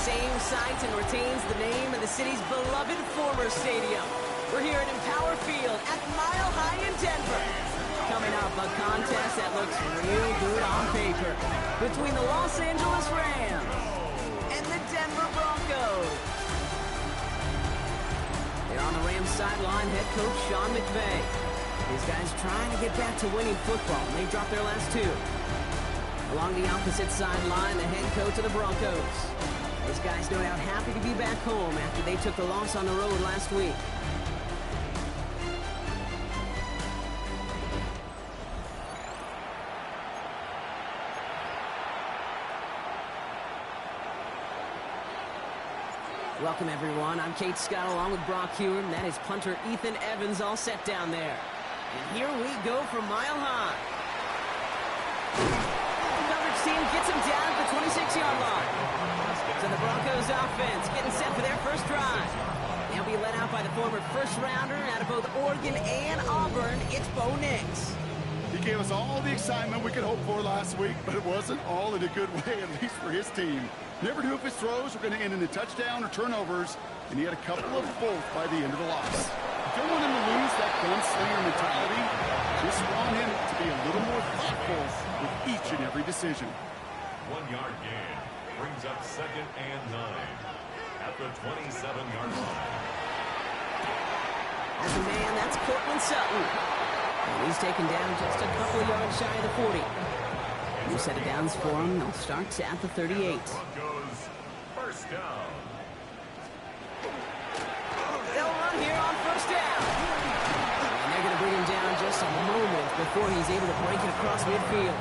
same site and retains the name of the city's beloved former stadium. We're here at Empower Field at Mile High in Denver. Coming up, a contest that looks real good on paper between the Los Angeles Rams and the Denver Broncos. They're on the Rams sideline, head coach Sean McVay. These guys trying to get back to winning football, and they dropped their last two. Along the opposite sideline, the head coach of the Broncos. These guys no doubt happy to be back home after they took the loss on the road last week. Welcome, everyone. I'm Kate Scott along with Brock Hewitt, and that is punter Ethan Evans all set down there. And here we go from Mile High. The coverage team gets him down at the 26-yard line. So the Broncos offense getting set for their first drive. They'll be led out by the former first-rounder out of both Oregon and Auburn. It's Bo Nix. He gave us all the excitement we could hope for last week, but it wasn't all in a good way, at least for his team. Never knew if his throws were going to end in a touchdown or turnovers, and he had a couple of both by the end of the loss. You don't want him to lose that gunslinger mentality. Just want him to be a little more thoughtful with each and every decision. 1-yard gain brings up 2nd and 9 at the 27-yard line. As a man, that's Cortland Sutton. And he's taken down just a couple of yards shy of the 40. New set of downs for him. They'll start at the 38. Broncos first down. They'll run here on first down. And they're going to bring him down just a moment before he's able to break it across midfield.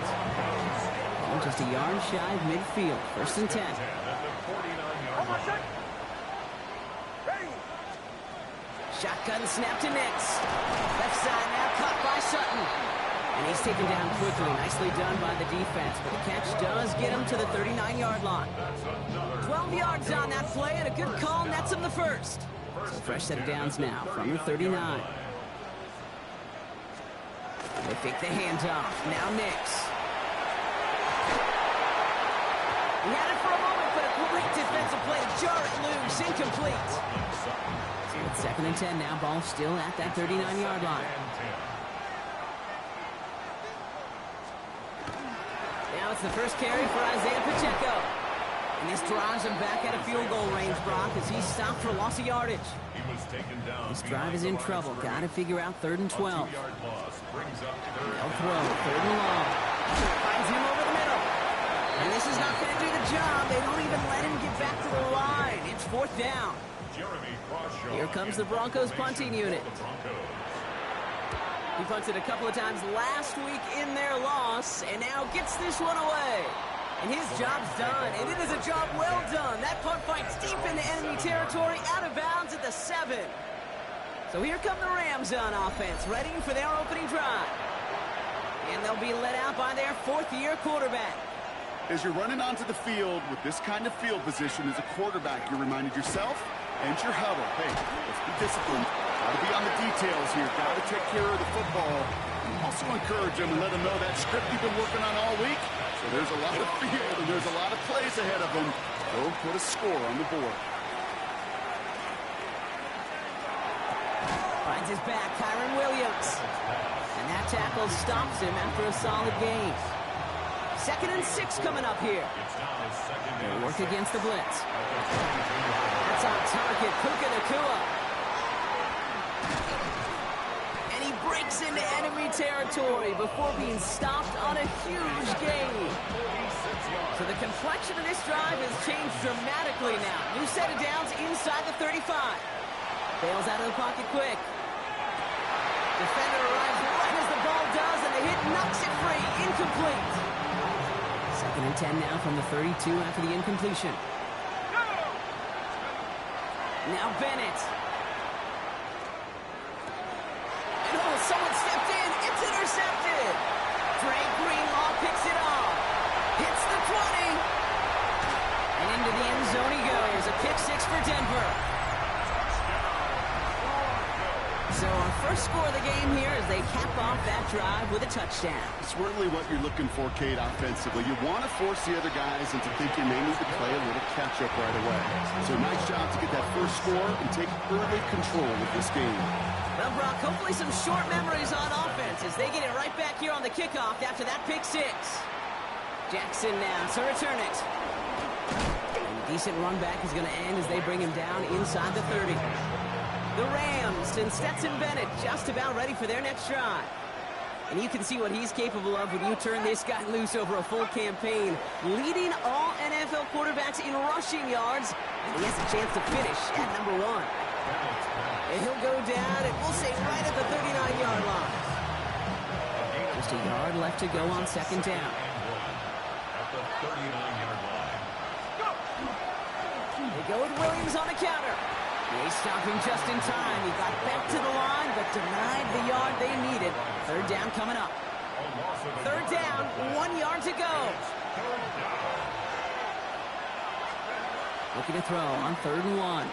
Oh, just a yard shy of midfield. 1st and 10. At the 49-yard line. Shotgun snap to Nix. Left side now caught by Sutton. And he's taken down quickly. Nicely done by the defense. But the catch does get him to the 39-yard line. 12 yards on that play, and a good call nets him the first. So fresh set of downs now from the 39. They fake the handoff. Now Nix. He had it for a moment, but a great defensive play to jar it loose. Incomplete. So it's 2nd and 10 now. Ball still at that 39-yard line. Now it's the first carry for Isaiah Pacheco. And this drives him back out of field goal range, Brock, as he's stopped for loss of yardage. This drive is in trouble. Got to figure out 3rd and 12. They'll throw 3rd and long. Finds him over the middle. And this is not going to do the job. They don't even let him get back to the line. It's 4th down. Here comes the Broncos punting unit. He punted a couple of times last week in their loss, and now gets this one away. And his job's done, and it is a job well done. That punt fights deep into enemy territory, out of bounds at the 7. So here come the Rams on offense, ready for their opening drive. And they'll be led out by their 4th-year quarterback. As you're running onto the field with this kind of field position as a quarterback, you're reminded yourself and your huddle, hey, let's be disciplined. Got to be on the details here. Got to take care of the football. And also encourage them and let them know that script you've been working on all week. So there's a lot of field and there's a lot of plays ahead of them. Go put a score on the board. Finds his back, Kyron Williams. And that tackle stops him after a solid gain. 2nd and 6 coming up here. They'll work against the blitz. That's on target, Puka Nacua. And he breaks into enemy territory before being stopped on a huge gain. So the complexion of this drive has changed dramatically now. New set of downs inside the 35. Bails out of the pocket quick. Defender arrives right as the ball does, and the hit knocks it free. Incomplete. 2nd and 10 now from the 32 after the incompletion. Now Bennett. And oh, someone stepped in. It's intercepted. Dre Greenlaw picks it off. Hits the 20. And into the end zone he goes. A pick 6 for Denver. So our first score of the game here as they cap off that drive with a touchdown. It's really what you're looking for, Kate, offensively. You want to force the other guys into thinking they need to play a little catch-up right away. So nice job to get that first score and take early control of this game. Well, Brock, hopefully some short memories on offense as they get it right back here on the kickoff after that pick six. Jackson now to return it. And a decent run back is going to end as they bring him down inside the 30. The Rams and Stetson Bennett just about ready for their next drive. And you can see what he's capable of when you turn this guy loose over a full campaign, leading all NFL quarterbacks in rushing yards, and he has a chance to finish at number 1. And he'll go down, and we'll say right at the 39-yard line. Just a yard left to go on second down. At the 39-yard line. They go with Williams on the counter. They stop him just in time. He got back to the line, but denied the yard they needed. Third down coming up. Third down, 1 yard to go. Looking to throw on 3rd and 1.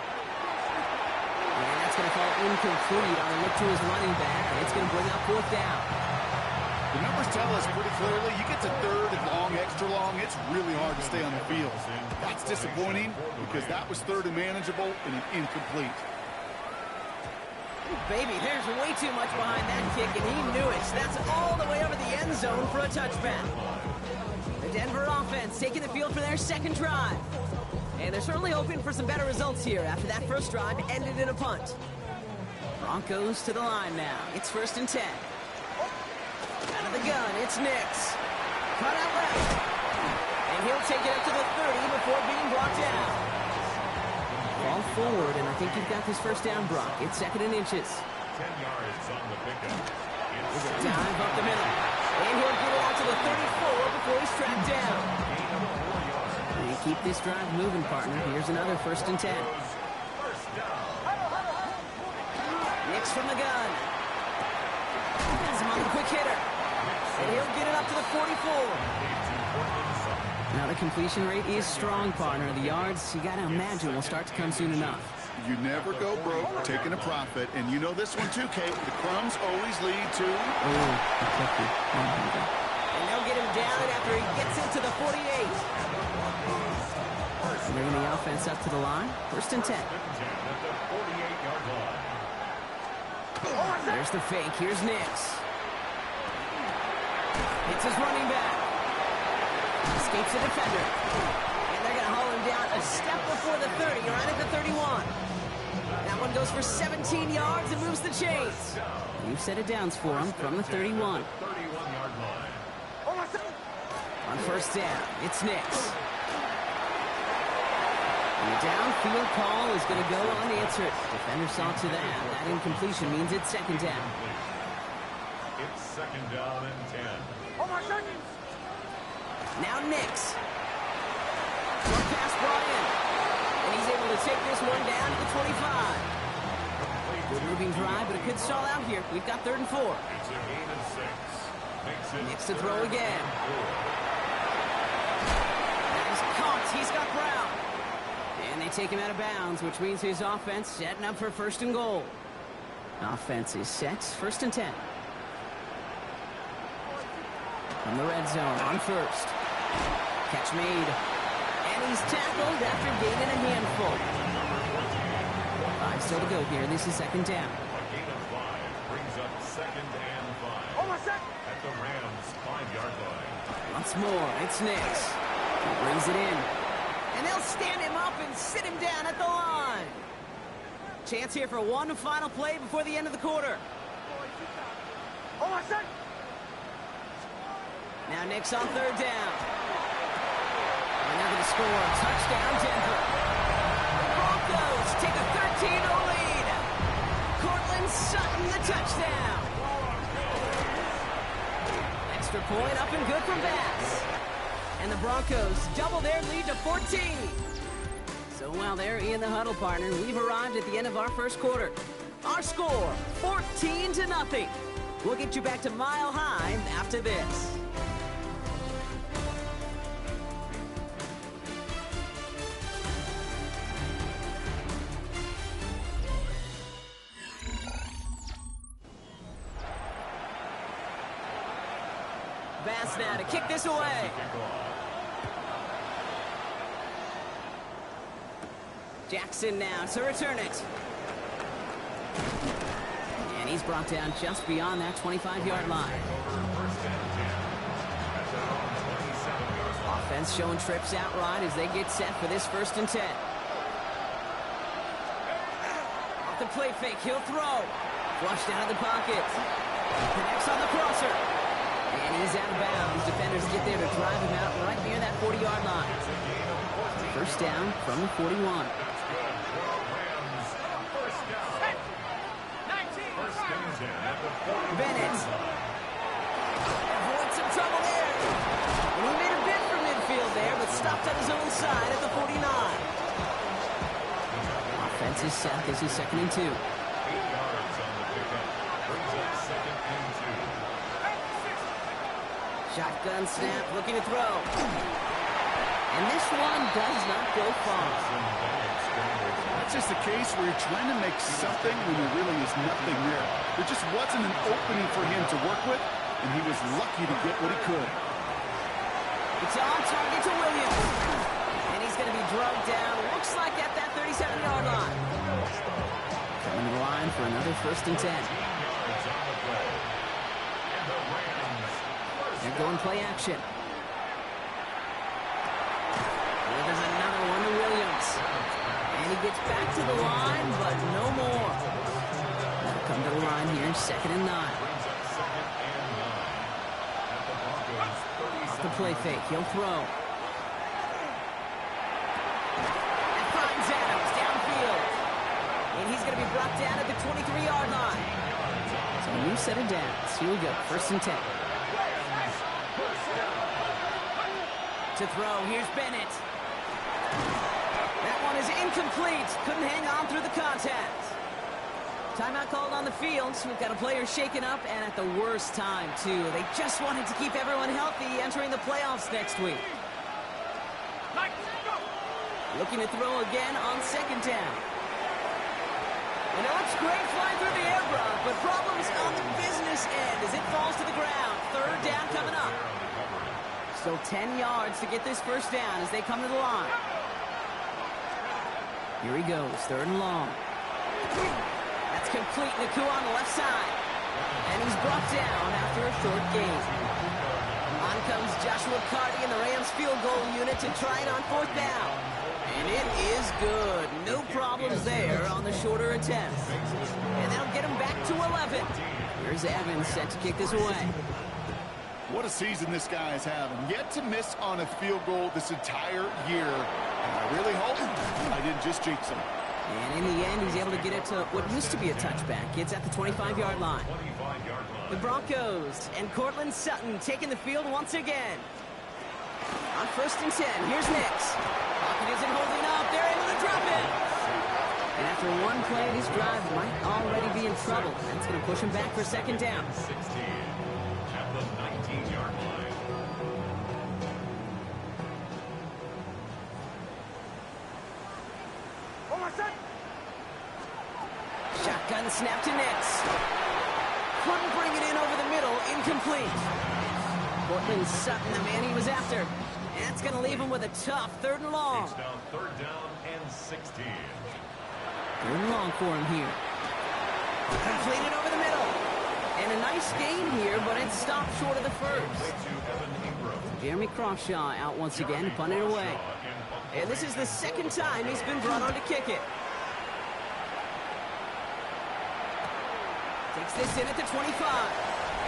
And that's going to fall incomplete on a look to his running back. And it's going to bring up 4th down. The numbers tell us pretty clearly, you get to 3rd and long, extra long, it's really hard to stay on the field. That's disappointing because that was 3rd and manageable and an incomplete. Ooh, baby, there's way too much behind that kick, and he knew it. That's all the way over the end zone for a touchback. The Denver offense taking the field for their second drive. And they're certainly hoping for some better results here after that first drive ended in a punt. Broncos to the line now. It's 1st and 10. Out of the gun, it's Nix. Cut out left. And he'll take it up to the 30 before being brought down. Ball forward, and I think you've got this first down, Brock. It's 2nd and inches. 10 yards on the pickup. There's a dive up the middle. And he'll get it out to the 34 before he's tracked down. And keep this drive moving, partner. Here's another 1st and 10. Nix from the gun. Has him on the quick hitter. And he'll get it up to the 44. Now the completion rate is strong, partner. The yards, you got to imagine, will start to come soon enough. You never go broke taking a profit, and you know this one too, Kate. The crumbs always lead to... Oh, Kentucky. And they'll get him down after he gets into the 48. Bringing the offense up to the line. 1st and 10. There's the fake. Here's Nix. It's his running back. Escapes the defender. And they're going to haul him down a step before the 30, right at the 31. That one goes for 17 yards and moves the chains. New set of downs for him from the 31. 31-yard line. On 1st down, it's Nix. And the downfield call is going to go unanswered. Defender saw to that. That incompletion means it's 2nd down. It's 2nd down and 10. Now Nix. Short pass brought in. And he's able to take this one down to the 25. Good moving drive, but it could stall out here. We've got 3rd and 4. It's a gain of 6. Makes it Nix to throw again. He's caught. He's got Brown. And they take him out of bounds, which means his offense setting up for 1st and goal. Offense is set. 1st and 10. From the red zone on 1st. Catch made. And he's tackled after gaining a handful. 5 still to go here. This is 2nd down. a gain of 5. Brings up 2nd and 5. At the Rams' 5-yard line. Once more, it's Nix. He brings it in. And they'll stand him up and sit him down at the line. Chance here for one final play before the end of the quarter. Now Nix on 3rd down. And they're going to score. Touchdown, Denver. The Broncos take a 13-0 lead. Cortland Sutton, the touchdown. Extra point up and good from Bass. And the Broncos double their lead to 14. So while they're in the huddle, partner, we've arrived at the end of our first quarter. Our score, 14-0. We'll get you back to Mile High after this. pass now to kick this away. Jackson now to return it. And he's brought down just beyond that 25-yard line. Offense showing trips out right as they get set for this 1st and 10. Off the play fake, he'll throw. Flushed out of the pocket. Connects on the crosser. And he's out of bounds. Defenders get there to drive him out right near that 40-yard line. 1st down from the 41. Bennett. Avoids some trouble there. And he made a bid for midfield there, but stopped on his own side at the 49. Offense is set. This is 2nd and 2. 8 yards on the pickup. Brings up 2nd and 2. Shotgun snap, looking to throw. And this one does not go far. That's just a case where you're trying to make something when there really is nothing there. There just wasn't an opening for him to work with, and he was lucky to get what he could. It's on target to Williams. And he's going to be drugged down, looks like at that 37-yard line. Coming to the line for another 1st and 10. They're going play action. There's another one to Williams. And he gets back to the line, but no more. They'll come to the line here, 2nd and 9. Off the play fake, he'll throw. And finds Adams downfield. And he's going to be brought down at the 23-yard line. So a new set of downs. Here we go, 1st and 10. To throw, here's Bennett. That one is incomplete. Couldn't hang on through the contact. Timeout called on the field. So we've got a player shaken up, and at the worst time, too. They just wanted to keep everyone healthy entering the playoffs next week. Looking to throw again on 2nd down. And it looks great flying through the air, Brock, but problems on the business end as it falls to the ground. 3rd down coming up. Still 10 yards to get this 1st down as they come to the line. Here he goes, 3rd and long. That's complete. Naku on the left side. And he's brought down after a short gain. On comes Joshua Carty and the Rams field goal unit to try it on 4th down. And it is good. No problems there on the shorter attempt. And that'll get him back to 11. Here's Evans set to kick this away. What a season this guy is having. Yet to miss on a field goal this entire year. And I really hope I didn't just jinx him. And in the end, he's able to get it to what used to be a touchback. It's at the 25-yard line. The Broncos and Cortland Sutton taking the field once again. On 1st and 10, here's Nix. Pocket isn't holding up. They're able to drop it. And after one play, this drive might already be in trouble. That's going to push him back for 2nd down. 16 at the 19-yard line. Shotgun snap to Nix. Couldn't bring it in over the middle. Incomplete. Cortland Sutton, the man he was after. And that's going to leave him with a tough 3rd and long. It's down 3rd down and 16. 3rd and long for him here. Completed over the middle. And a nice gain here, but it stopped short of the 1st. Jeremy Crawshaw out once again, punted away. And this is the 2nd time he's been brought on to kick it. Takes this in at the 25.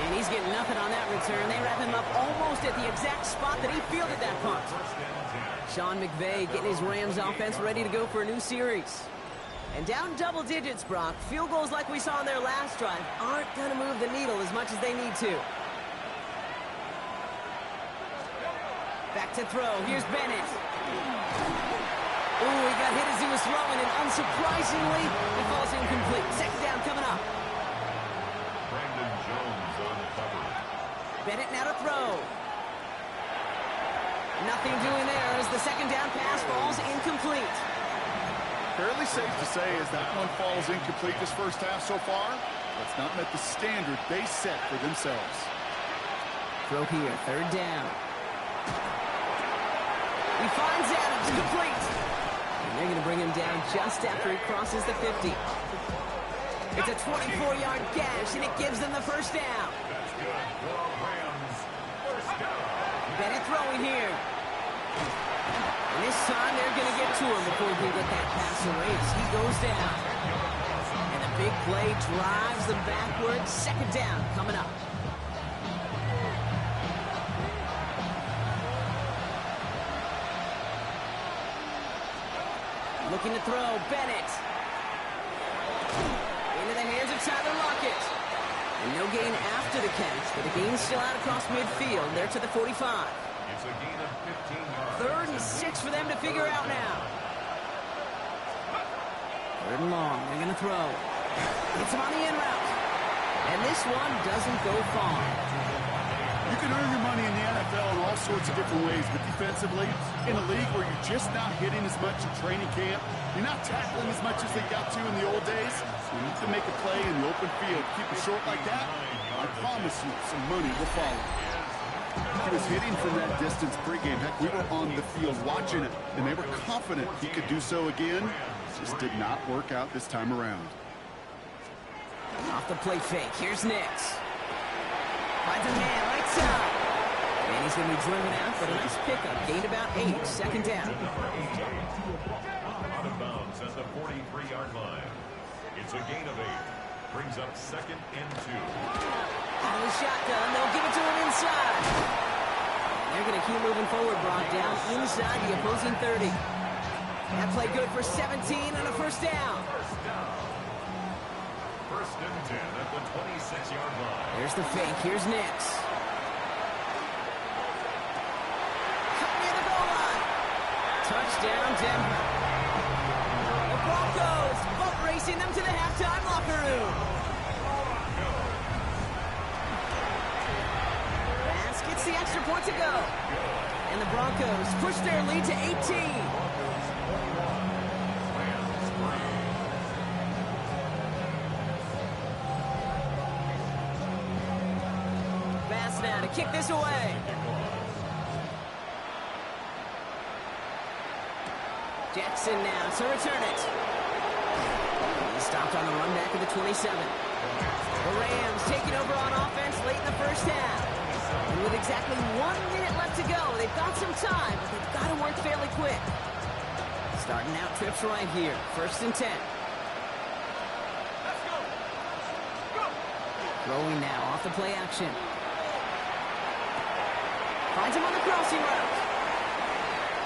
And he's getting nothing on that return. They wrap him up almost at the exact spot that he fielded that punt. Sean McVay getting his Rams offense ready to go for a new series. And down double digits, Brock. Field goals like we saw in their last drive aren't going to move the needle as much as they need to. Back to throw. Here's Bennett. Ooh, he got hit as he was throwing, and unsurprisingly, it falls incomplete. 2nd down coming up. Bennett now to throw. Nothing doing there as the 2nd down pass falls incomplete. Fairly safe to say as that one falls incomplete this 1st half so far, that's not met the standard they set for themselves. throw here, third down. He finds Adams, complete. And they're going to bring him down just after he crosses the 50. It's a 24-yard gash, and it gives them the first down. That's good for Rams. First down. Bennett throwing here. And this time they're going to get to him before he can get that pass erased. He goes down. And the big play drives them backwards. Second down coming up. Looking to throw, Bennett. Into the hands of Tyler Lockett. And no gain after the catch, but the gain's still out across midfield. They're to the 45. It's a gain of 15 yards. Third and 6 for them to figure out now. Third and long, they're going to throw. Hits him on the in route. And this one doesn't go far. You can earn your money in the NFL in all sorts of different ways, but defensively, in a league where you're just not hitting as much in training camp, you're not tackling as much as they got to in the old days, you need to make a play in the open field. Keep it short like that, I promise you some money will follow. He was hitting from that distance pregame. Heck, we were on the field watching it, and they were confident he could do so again. Just did not work out this time around. Off the play fake, here's Nix. Finds a man, right side. And he's going to be driven out, but a nice pickup. Gained about 8, second down. Out of bounds at the 43-yard line. It's a gain of 8. Brings up second and 2. Out of the shotgun, they'll give it to him inside. They're going to keep moving forward, brought down inside the opposing 30. That play good for 17 and a first down. First and 10 at the 26-yard line. There's the fake. Here's Nix. Cut near the goal line. Touchdown, Denver. The Broncos boat racing them to the halftime locker room. Bass gets the extra point to go. And the Broncos push their lead to 18. Now to kick this away. Jackson now to return it. He stopped on the run back of the 27. The Rams taking over on offense late in the first half. And with exactly 1 minute left to go, they've got some time, but they've got to work fairly quick. Starting out trips right here. First and 10. Throwing now off the play action. Finds him on the crossing route.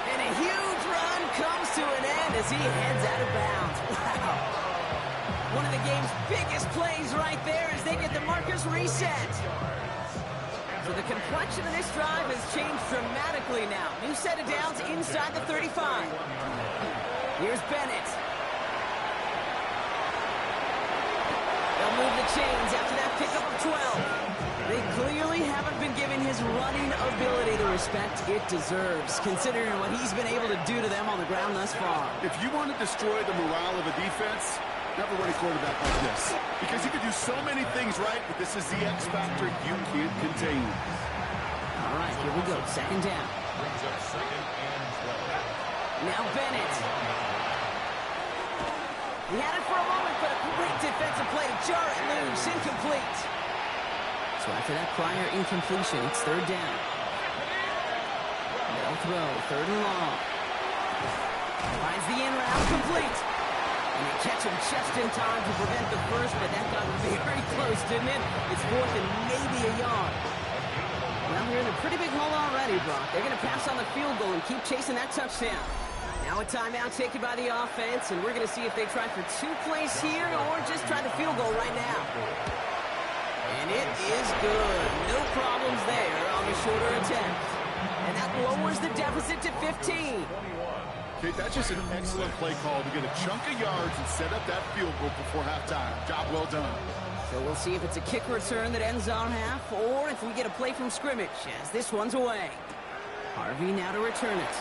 And a huge run comes to an end as he heads out of bounds. Wow. One of the game's biggest plays right there as they get the markers reset. So the complexion of this drive has changed dramatically now. New set of downs inside the 35. Here's Bennett. They'll move the chains after that pickup of 12. They clearly haven't been giving his running ability the respect it deserves, considering what he's been able to do to them on the ground thus far. If you want to destroy the morale of a defense, never run a quarterback like this. Because you can do so many things right, but this is the X factor you can't contain. All right, here we go. Second down. Brings up second and 12. Now Bennett. He had it for a moment, but a great defensive play to jar it loose. Incomplete. So after that prior incompletion, it's third down. They'll throw, third and long. Finds the in route, complete. And they catch him just in time to prevent the first, but that got very close, didn't it? It's fourth and maybe a yard. Well, they're in a pretty big hole already, Brock. They're going to pass on the field goal and keep chasing that touchdown. Now a timeout taken by the offense, and we're going to see if they try for 2 plays here or just try the field goal right now. And it is good. No problems there on the shorter attempt. And that lowers the deficit to 15. Okay, that's just an excellent play call to get a chunk of yards and set up that field goal before halftime. Job well done. So we'll see if it's a kick return that ends our half or if we get a play from scrimmage as this one's away. Harvey now to return it.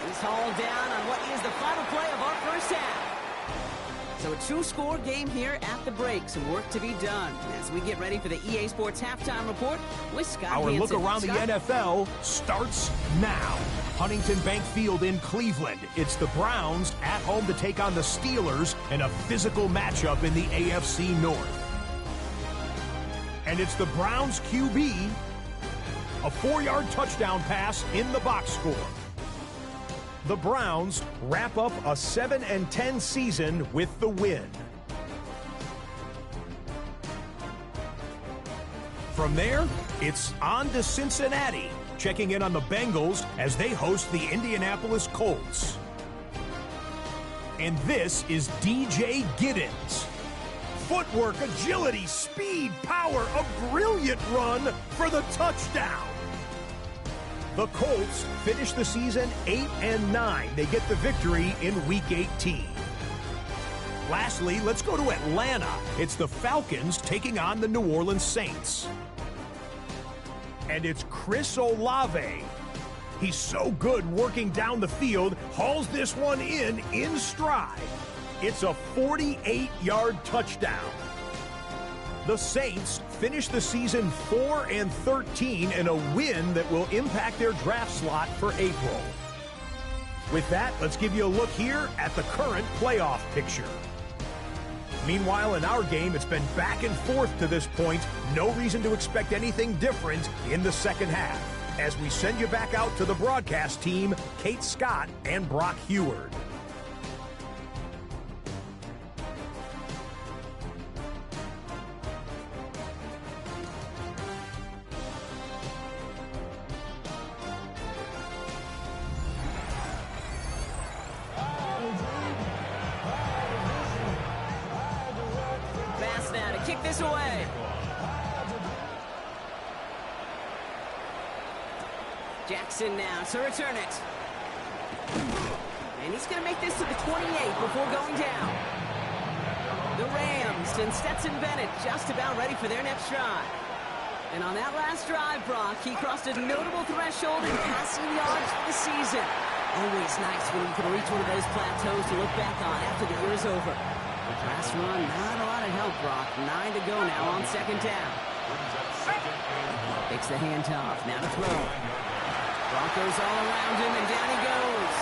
He's hauled down on what is the final play of our first half. So a two-score game here at the break. Some work to be done as we get ready for the EA Sports Halftime Report with Scott Our Hansen. look around Scott? the NFL starts now. Huntington Bank Field in Cleveland. It's the Browns at home to take on the Steelers in a physical matchup in the AFC North. And it's the Browns QB, a 4-yard touchdown pass in the box score. The Browns wrap up a 7-10 season with the win. From there, it's on to Cincinnati, checking in on the Bengals as they host the Indianapolis Colts. And this is DJ Giddens. Footwork, agility, speed, power, a brilliant run for the touchdown. The Colts finish the season 8-9. They get the victory in Week 18. Lastly, let's go to Atlanta. It's the Falcons taking on the New Orleans Saints. And it's Chris Olave. He's so good working down the field, hauls this one in stride. It's a 48-yard touchdown. The Saints finish the season 4-13 in a win that will impact their draft slot for April. With that, let's give you a look here at the current playoff picture. Meanwhile, in our game, it's been back and forth to this point. No reason to expect anything different in the second half. As we send you back out to the broadcast team, Kate Scott and Brock Heward. Kick this away. Jackson now to return it. And he's going to make this to the 28 before going down. The Rams and Stetson Bennett just about ready for their next drive. And on that last drive, Brock, he crossed a notable threshold in passing yards for the season. Always nice when you can reach one of those plateaus to look back on after the year is over. Last run, not a lot of help, Brock. 9 to go now on second down. Takes the handoff, now to throw. Broncos all around him, and down he goes.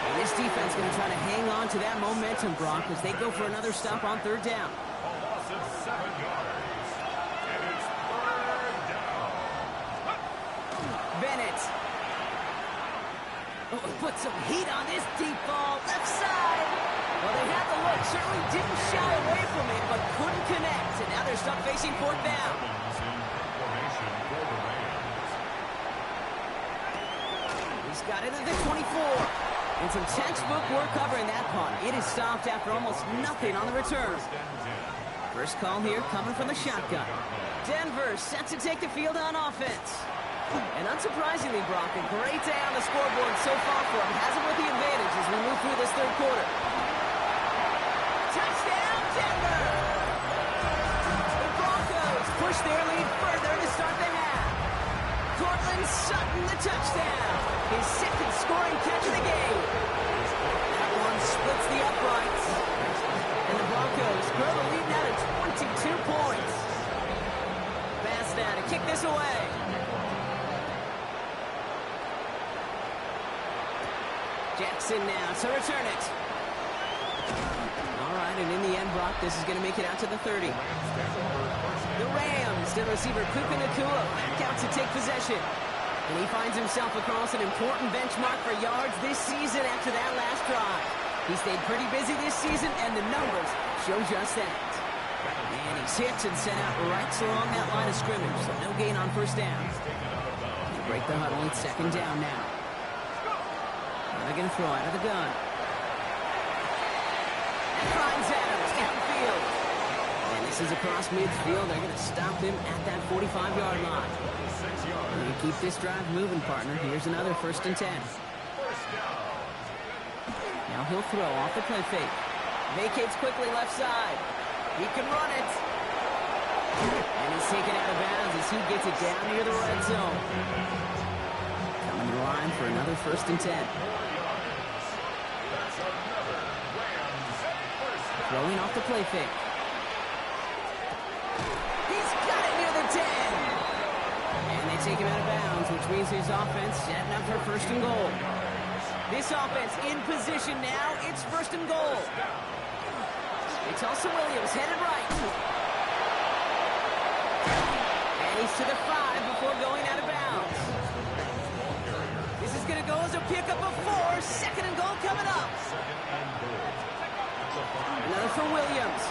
And this defense going to try to hang on to that momentum, Brock, as they go for another stop on third down. A loss of 7 yards. And it's third down. Bennett. Oh, put some heat on this deep ball. Left side. Well, they had the look. Certainly didn't shy away from it, but couldn't connect. And now they're stuck facing fourth down. He's got it at the 24. And some textbook work covering that punt. It is stopped after almost nothing on the return. First call here coming from the shotgun. Denver set to take the field on offense. And unsurprisingly, Brock, a great day on the scoreboard so far for him. Has him with the advantage as we move through this third quarter. Touchdown, Denver! The Broncos push their lead further to start the half. Cortland Sutton, the touchdown. His second scoring catch of the game. That one splits the uprights. And the Broncos grow the lead now to 22 points. Pass now to kick this away. Jackson now to return it. All right, and in the end, Brock, this is going to make it out to the 30. The Rams, the receiver Puka Nacua back out to take possession. And he finds himself across an important benchmark for yards this season after that last drive. He stayed pretty busy this season, and the numbers show just that. And he's hit and sent out right along that line of scrimmage, so no gain on first down. They break the huddle. It's second down now. They're going to throw out of the gun. And finds Adams downfield. And this is across midfield. They're going to stop him at that 45-yard line. We're going to keep this drive moving, partner. Here's another 1st and 10. Now he'll throw off the play fake. Vacates quickly left side. He can run it. And he's taken out of bounds as he gets it down near the red zone. Coming to the line for another 1st and 10. Throwing off the play fake. He's got it near the 10. And they take him out of bounds, which means his offense setting up for first and goal. This offense in position now. It's first and goal. It's also Williams headed right. And he's to the 5 before going out of bounds. This is going to go as a pickup of 4. Second and goal coming up. Another for Williams.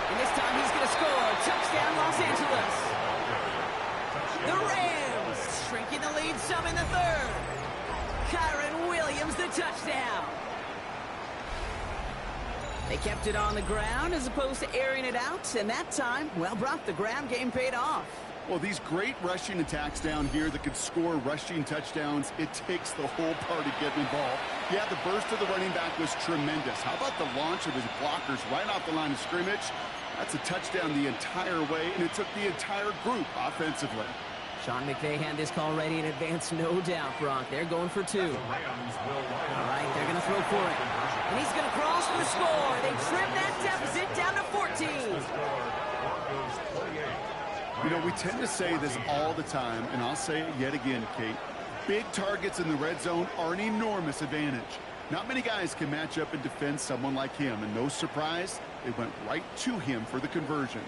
And this time he's going to score. Touchdown, Los Angeles. The Rams shrinking the lead some in the third. Kyron Williams, the touchdown. They kept it on the ground as opposed to airing it out. And that time, well, Brock, the ground game paid off. Well, these great rushing attacks down here that could score rushing touchdowns, it takes the whole party getting involved. Yeah, the burst of the running back was tremendous. How about the launch of his blockers right off the line of scrimmage? That's a touchdown the entire way, and it took the entire group offensively. Sean McVay had this call ready in advance, no doubt, Brock. They're going for 2. All right, they're going to throw for it. And he's going to cross for the score. They trim that deficit down to 14. You know, we tend to say this all the time, and I'll say it yet again, Kate. Big targets in the red zone are an enormous advantage. Not many guys can match up and defend someone like him, and no surprise, they went right to him for the conversion.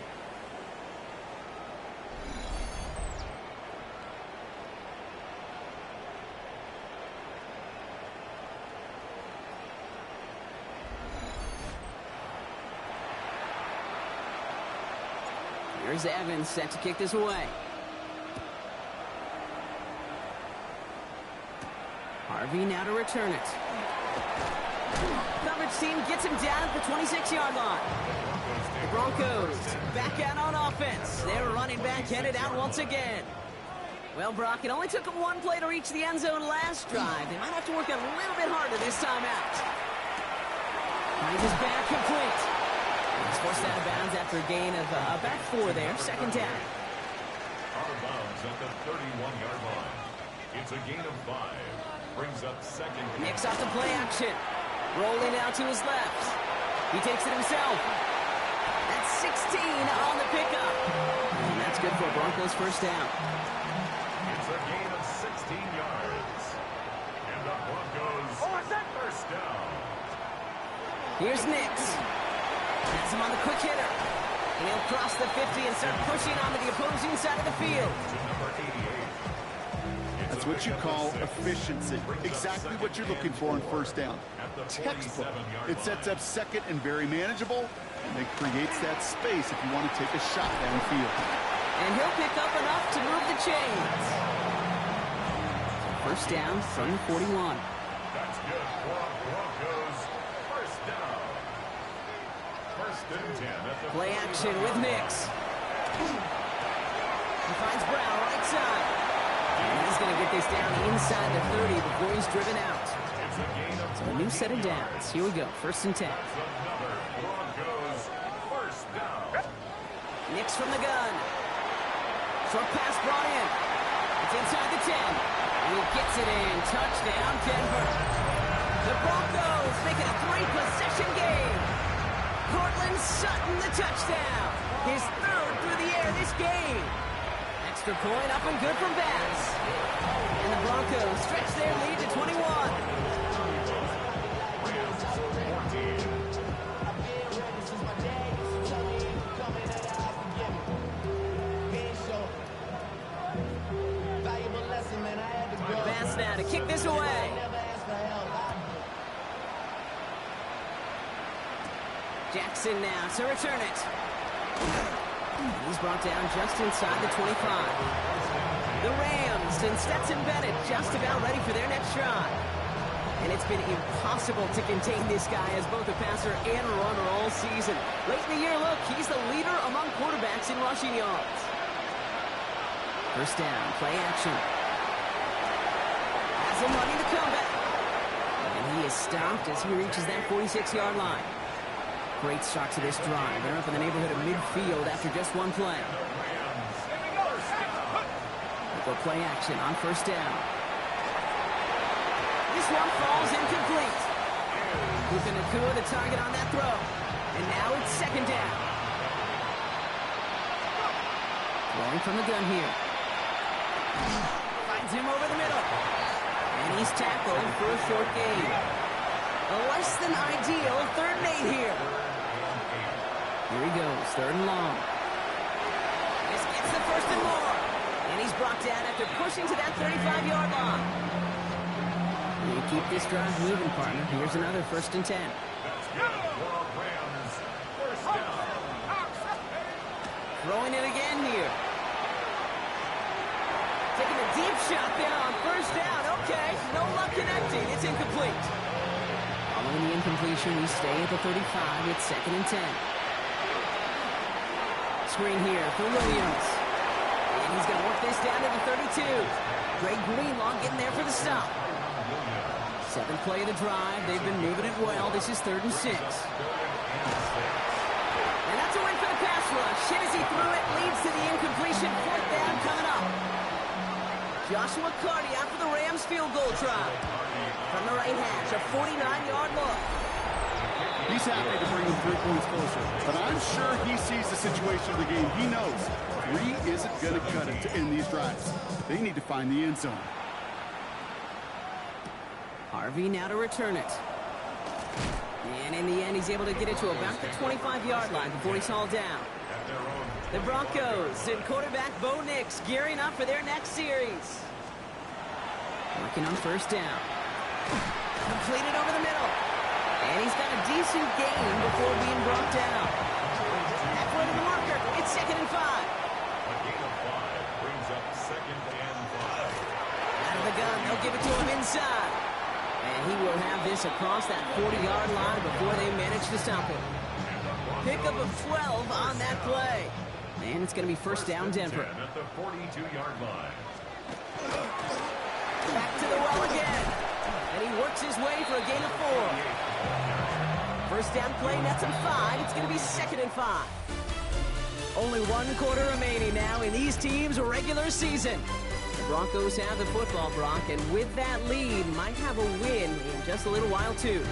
Here's Evans set to kick this away. Harvey now to return it. Coverage team gets him down at the 26-yard line. The Broncos back out on offense. Their running back headed out once again. Well, Brock, it only took them 1 play to reach the end zone last drive. They might have to work a little bit harder this time out. Finds his back complete. He's forced out of bounds after a gain of about 4 there. Second down. Out of bounds at the 31-yard line. It's a gain of 5. Brings up second. Nicks off the play action. Rolling out to his left. He takes it himself. That's 16 on the pickup. And that's good for Broncos first down. It's a gain of 16 yards. And the Broncos first down. Here's Nicks. Has him on the quick hitter. And he'll cross the 50 and start pushing onto the opposing side of the field. To number 88. That's what you call efficiency. Exactly what you're looking for on first down. Textbook. It sets up second and very manageable, and it creates that space if you want to take a shot downfield. And he'll pick up enough to move the chains. First down from 41. That's good for Broncos. First down. First and 10 at the Play action with Nicks. He finds Brown right side. And he's going to get this down inside the 30 before he's driven out. So a new set of downs. Here we go. First and 10. Broncos. First down. Nicks from the gun. Short pass brought in. It's inside the 10. And he gets it in. Touchdown, Denver. The Broncos make it a 3-possession game. Cortland Sutton, the touchdown. His 3rd through the air this game. Extra point up and good from Bass. And the Broncos stretch their lead to 21. Bass now to kick this away. Jackson now to return it. He's brought down just inside the 25. The Rams and Stetson Bennett just about ready for their next drive. And it's been impossible to contain this guy as both a passer and a runner all season. Late in the year, look, he's the leader among quarterbacks in rushing yards. First down, play action. Has him running the comeback. And he is stopped as he reaches that 46-yard line. Great start to this drive. They're up in the neighborhood of midfield after just 1 play. Go play action on first down. This one falls incomplete. Puka Nacua the target on that throw. And now it's second down. Throwing from the gun here. Finds him over the middle. And he's tackled for a short gain. A less than ideal 3rd and 8 here. Here he goes, 3rd and long. This gets the 1st and more. And he's brought down after pushing to that 35-yard line. You keep this drive moving, partner. Here's another 1st and 10. Throwing it again here. Taking a deep shot there on 1st down. Okay, no luck connecting. It's incomplete. Following the incompletion, we stay at the 35. It's 2nd and 10. Screen here for Williams. And he's going to work this down to the 32. Greg Greenlaw getting there for the stop. 7th play of the drive. They've been moving it well. This is 3rd and 6. And that's a win for the pass rush. Hit as he threw it. Leads to the incompletion. 4th down coming up. Joshua Carty after the Rams field goal try. From the right hash, a 49-yard look. He's happy to bring them 3 points closer, but I'm sure he sees the situation of the game. He knows 3 isn't going to cut it to end these drives. They need to find the end zone. Harvey now to return it. And in the end, he's able to get it to about the 25-yard line before he's hauled down. The Broncos and quarterback Bo Nix gearing up for their next series. Working on 1st down. Completed over the middle. And he's got a decent gain before being brought down. Halfway to the marker. It's 2nd and 5. A gain of 5 brings up 2nd and 5. Out of the gun. They'll give it to him inside. And he will have this across that 40-yard line before they manage to stop him. Pickup of 12 on that play. And it's going to be 1st down Denver. At the 42-yard line. Back to the well again. And he works his way for a gain of 4. 1st down play, nets him 5. It's going to be 2nd and 5. Only 1 quarter remaining now in these teams' regular season. The Broncos have the football, Brock, and with that lead, might have a win in just a little while, too.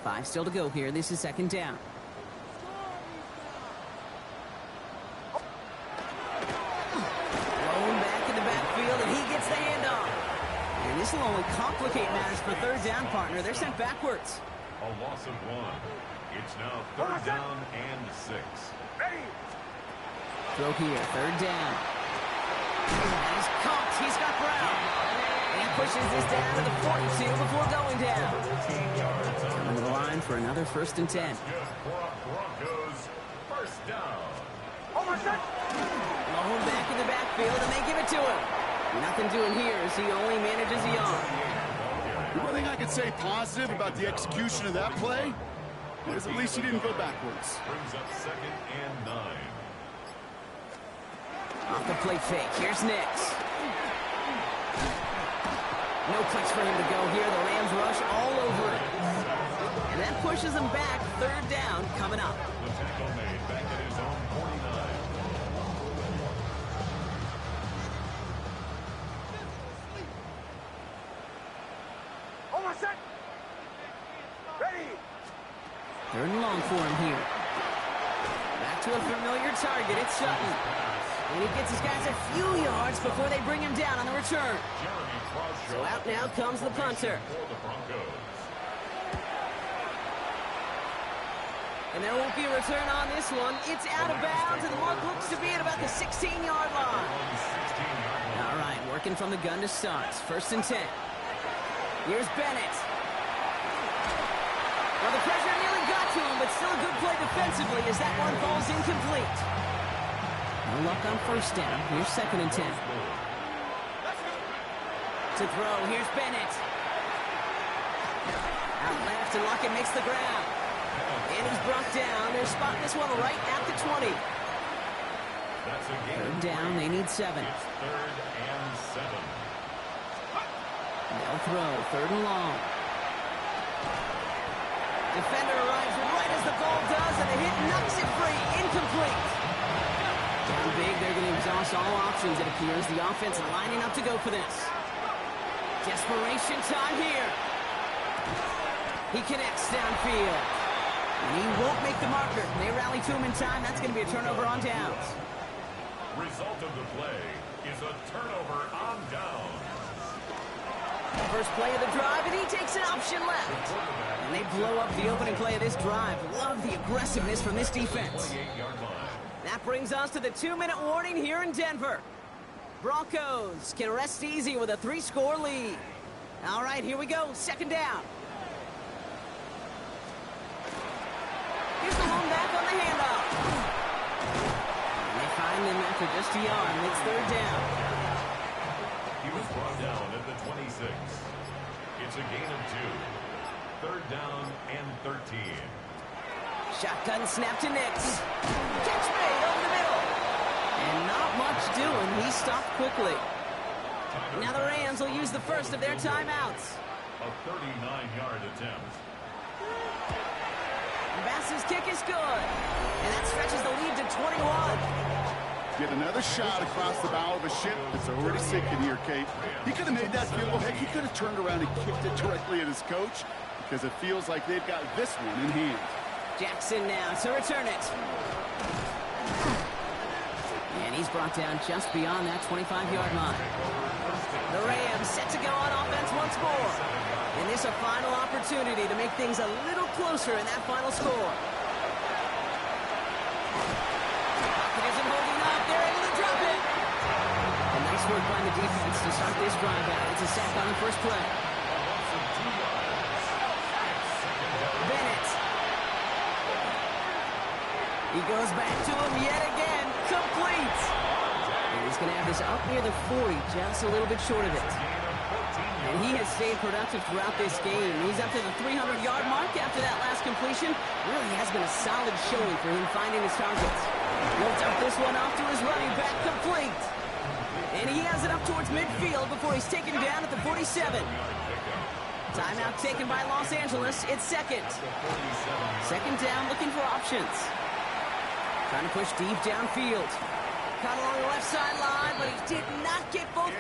Five still to go here. This is 2nd down. Thrown back in the backfield, and he gets the handoff. And this will only complicate matters for 3rd down, partner. They're sent backwards. A loss of 1. It's now 3rd down and 6. Throw here, 3rd down. And he's caught. He's got Brown. And he pushes this down to the 42 before going down. Coming to the line for another 1st and 10. Good for a Broncos 1st down. Low back in the backfield, and they give it to him. Nothing doing here as he only manages a yard. The one thing I could say positive about the execution of that play is at least he didn't go backwards. Brings up 2nd and 9. Off the play fake. Here's Nix. No place for him to go here. The Rams rush all over it. And that pushes him back. 3rd down coming up. The tackle made back at his own 49. Third and long for him here. Back to a familiar target. It's Sutton. And he gets his guys a few yards before they bring him down on the return. So out now comes the punter. And there won't be a return on this one. It's out of bounds, and the mark looks to be at about the 16-yard line. All right, working from the gun to start. 1st and 10. Here's Bennett. Well, the pressure nearly got to him, but still a good play defensively as that one falls incomplete. No luck on 1st down. Here's 2nd and 10. To throw, here's Bennett. Out left, and Lockett makes the grab. And he's brought down. They're spotting this one right at the 20. 3rd down, they need 7. It's 3rd and 7. They'll throw, 3rd and long. Defender arrives right as the ball does, and the hit knocks it free. Incomplete. Down big, they're going to exhaust all options, it appears. The offense lining up to go for this. Desperation time here. He connects downfield. And he won't make the marker. They rally to him in time. That's going to be a turnover on downs. Result of the play is a turnover on downs. First play of the drive, and he takes an option left. And they blow up the opening play of this drive. Love the aggressiveness from this defense. That brings us to the 2-minute warning here in Denver. Broncos can rest easy with a 3-score lead. All right, here we go. Second down. Here's the lone back on the handoff. And they find him after just a yard, and it's third down. He was brought down at the 26. It's a gain of 2. Third down and 13. Shotgun snap to Nix. Catch made over the middle. And not much doing. He stopped quickly. Now the Rams will use the first of their timeouts. A 39-yard attempt. Bass's kick is good. And that stretches the lead to 21. Get another shot across the bow of a ship that's already sinking here, Kate. He could have made that field goal. Heck, he could have turned around and kicked it directly at his coach because it feels like they've got this one in hand. Jackson now to return it. And he's brought down just beyond that 25-yard line. The Rams set to go on offense once more. And this a final opportunity to make things a little closer in that final score. It isn't holding up. They're able to drop it. And nice work by the defense to start this drive out. It's a sack on the first play. Bennett. He goes back to him yet again. Complete. And he's going to have this up near the 40, just a little bit short of it. And he has stayed productive throughout this game. He's up to the 300-yard mark after that last completion. Really has been a solid showing for him finding his targets. He'll dump this one off to his running back, complete. And he has it up towards midfield before he's taken down at the 47. Timeout taken by Los Angeles. It's second. Second down, looking for options. Trying to push deep downfield. Caught along the left sideline, but he did not get both.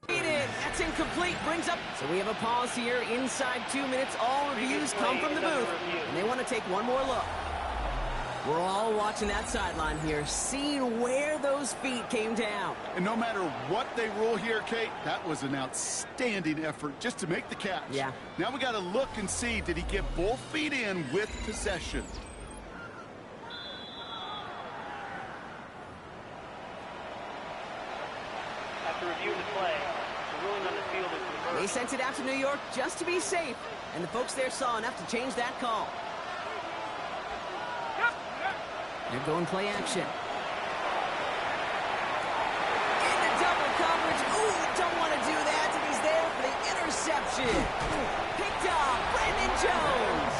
That's incomplete. Brings up. So we have a pause here. Inside 2 minutes. All reviews come from the booth. And they want to take one more look. We're all watching that sideline here, seeing where those feet came down. And no matter what they rule here, Kate, that was an outstanding effort just to make the catch. Yeah. Now we got to look and see, did he get both feet in with possession? After reviewing the play, the ruling on the field is reversed. They sent it out to New York just to be safe, and the folks there saw enough to change that call. They're going play action. Into double coverage. Ooh, don't want to do that, and he's there for the interception. Picked off Brandon Jones.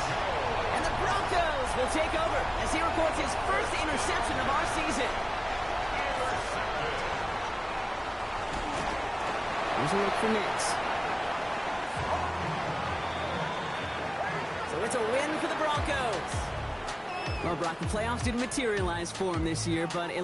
And the Broncos will take over as he records his first interception of our season. Here's a look for Nix. So it's a win for the Broncos. Well, Brock, the playoffs didn't materialize for him this year, but